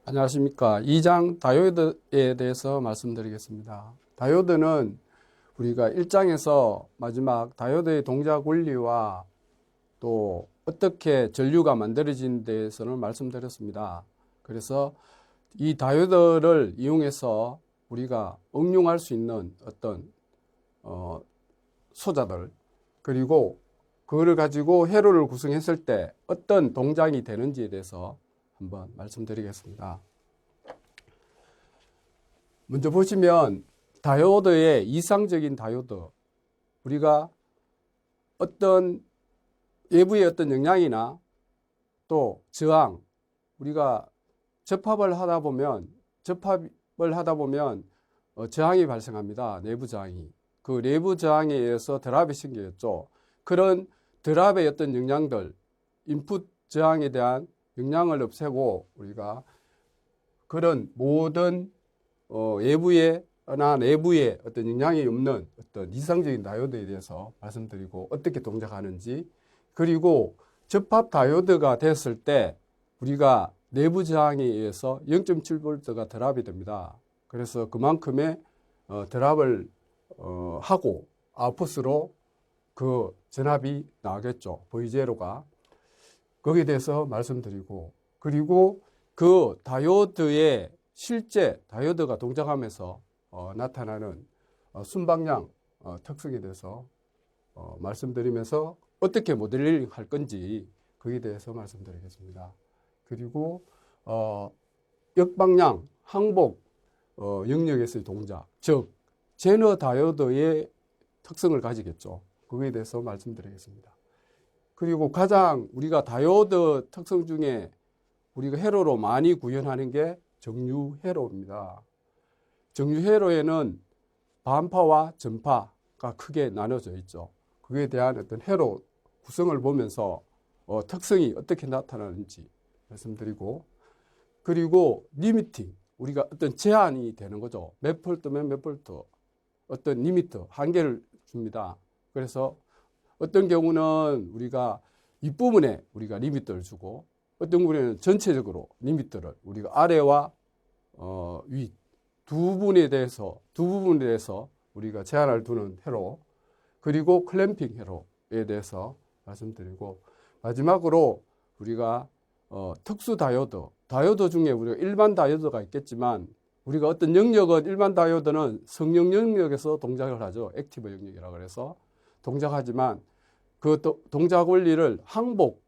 안녕하십니까. 2장 다이오드에 대해서 말씀드리겠습니다. 다이오드는 우리가 1장에서 마지막 다이오드의 동작 원리와 또 어떻게 전류가 만들어지는 데에서는 말씀드렸습니다. 그래서 이 다이오드를 이용해서 우리가 응용할 수 있는 어떤 소자들, 그리고 그거를 가지고 회로를 구성했을 때 어떤 동작이 되는지에 대해서 한번 말씀드리겠습니다. 먼저 보시면 다이오드의 이상적인 다이오드, 우리가 어떤 외부의 어떤 영향이나 또 저항, 우리가 접합을 하다 보면 저항이 발생합니다. 내부 저항이. 그 내부 저항에 의해서 드랍이 생겼죠. 그런 드랍의 어떤 영향들, 인풋 저항에 대한 영향을 없애고 우리가 그런 모든 외부에나 내부에 어떤 영향이 없는 어떤 이상적인 다이오드에 대해서 말씀드리고 어떻게 동작하는지, 그리고 접합 다이오드가 됐을 때 우리가 내부 저항에 의해서 0.7V가 드랍이 됩니다. 그래서 그만큼의 드랍을 하고 아웃풋으로 그 전압이 나오겠죠. V0가. 거기에 대해서 말씀드리고, 그리고 그 다이오드의 실제 다이오드가 동작하면서 나타나는 순방향 특성에 대해서 말씀드리면서 어떻게 모델링 할 건지 거기에 대해서 말씀드리겠습니다. 그리고 역방향, 항복 영역에서의 동작, 즉 제너 다이오드의 특성을 가지겠죠. 거기에 대해서 말씀드리겠습니다. 그리고 가장 우리가 다이오드 특성 중에 우리가 회로로 많이 구현하는 게 정류 회로입니다. 정류 회로에는 반파와 전파가 크게 나눠져 있죠. 그에 대한 어떤 회로 구성을 보면서 특성이 어떻게 나타나는지 말씀드리고, 그리고 리미팅, 우리가 어떤 제한이 되는 거죠. 몇 볼트면 몇 볼트, 어떤 리미터, 한계를 줍니다. 그래서 어떤 경우는 우리가 윗부분에 우리가 리미터를 주고, 어떤 경우에는 전체적으로 리미터를 우리가 아래와 위 두 부분에 대해서 우리가 제한을 두는 회로, 그리고 클램핑 회로에 대해서 말씀드리고, 마지막으로 우리가 특수 다이오드 중에 우리가 일반 다이오드가 있겠지만, 우리가 어떤 영역은 일반 다이오드는 성형 영역에서 동작을 하죠. 액티브 영역이라고 그래서 동작하지만 그 동작 원리를 항복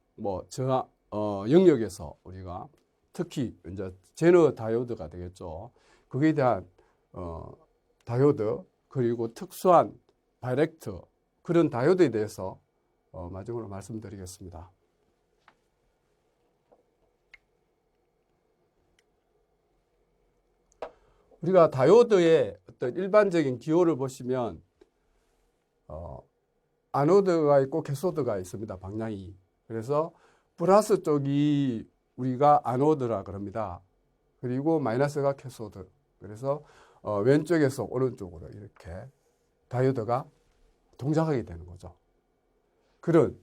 영역에서 우리가 특히 이제 제너 다이오드가 되겠죠. 거기에 대한 다이오드, 그리고 특수한 다이렉트, 그런 다이오드에 대해서 마지막으로 말씀드리겠습니다. 우리가 다이오드의 어떤 일반적인 기호를 보시면 아노드가 있고 캐소드가 있습니다. 방향이. 그래서 플러스 쪽이 우리가 아노드라 그럽니다. 그리고 마이너스가 캐소드. 그래서 왼쪽에서 오른쪽으로 이렇게 다이오드가 동작하게 되는 거죠. 그런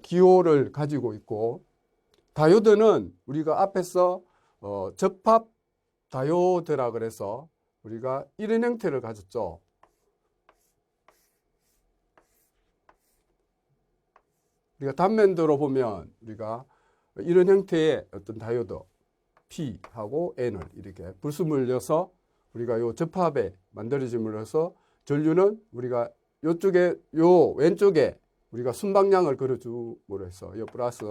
기호를 가지고 있고, 다이오드는 우리가 앞에서 접합 다이오드라 그래서 우리가 이런 형태를 가졌죠. 우리가 단면도로 보면 우리가 이런 형태의 어떤 다이오드 P하고 N을 이렇게 불순물려서 우리가 요 접합에 만들어짐으로써 전류는 우리가 요쪽에 요 왼쪽에 우리가 순방향을 걸어줌으로 해서 요 플러스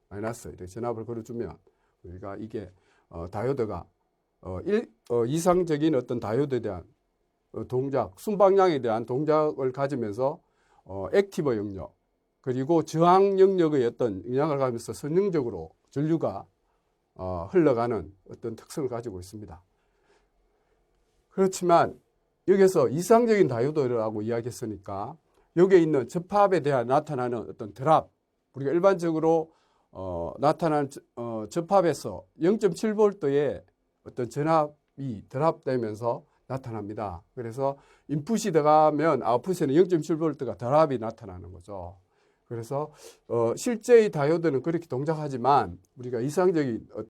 마이너스 이렇게 전압을 걸어주면 우리가 이게 다이오드가 이상적인 어떤 다이오드에 대한 동작, 순방향에 대한 동작을 가지면서 액티브 영역, 그리고 저항 영역의 어떤 영향을 가지면서 선형적으로 전류가 흘러가는 어떤 특성을 가지고 있습니다. 그렇지만 여기서 이상적인 다이오드라고 이야기했으니까 여기에 있는 접합에 대한 나타나는 어떤 드랍, 우리가 일반적으로 나타나는 접합에서 0.7V의 어떤 전압이 드랍되면서 나타납니다. 그래서 인풋이 들어가면 아웃풋에는 0.7V가 드랍이 나타나는 거죠. 그래서 실제의 다이오드는 그렇게 동작하지만 우리가 이상적인